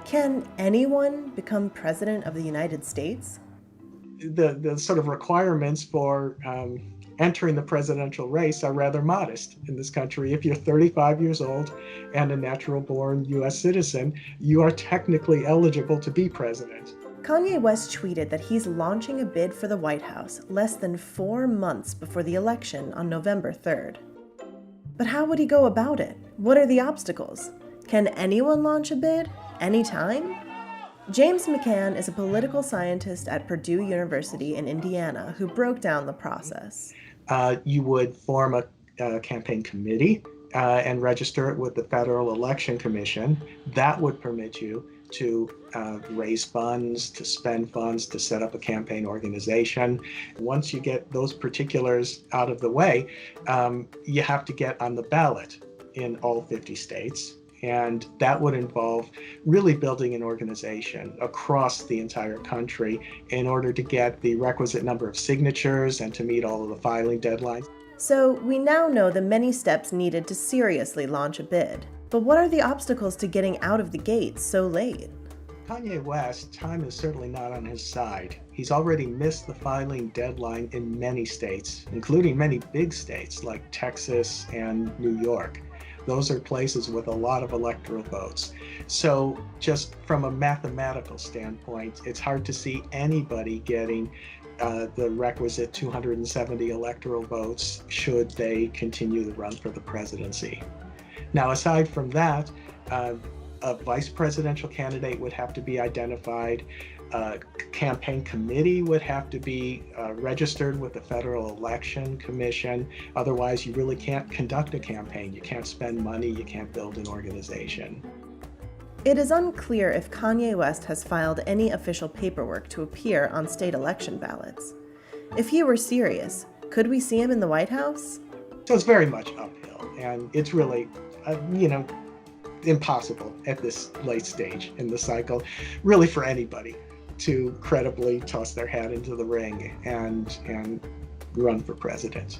Can anyone become president of the United States? The sort of requirements for entering the presidential race are rather modest in this country. If you're 35 years old and a natural born US citizen, you are technically eligible to be president. Kanye West tweeted that he's launching a bid for the White House less than 4 months before the election on November 3rd. But how would he go about it? What are the obstacles? Can anyone launch a bid? Anytime? James McCann is a political scientist at Purdue University in Indiana who broke down the process. You would form a campaign committee and register it with the Federal Election Commission. That would permit you to raise funds, to spend funds, to set up a campaign organization. Once you get those particulars out of the way, you have to get on the ballot in all 50 states. And that would involve really building an organization across the entire country in order to get the requisite number of signatures and to meet all of the filing deadlines. So we now know the many steps needed to seriously launch a bid. But what are the obstacles to getting out of the gates so late? Kanye West, time is certainly not on his side. He's already missed the filing deadline in many states, including many big states like Texas and New York. Those are places with a lot of electoral votes. So just from a mathematical standpoint, it's hard to see anybody getting the requisite 270 electoral votes should they continue the run for the presidency. Now, aside from that, a vice presidential candidate would have to be identified. A campaign committee would have to be registered with the Federal Election Commission. Otherwise, you really can't conduct a campaign. You can't spend money. You can't build an organization. It is unclear if Kanye West has filed any official paperwork to appear on state election ballots. If he were serious, could we see him in the White House? So it's very much uphill, and it's really, impossible at this late stage in the cycle, really for anybody to credibly toss their hat into the ring and run for president.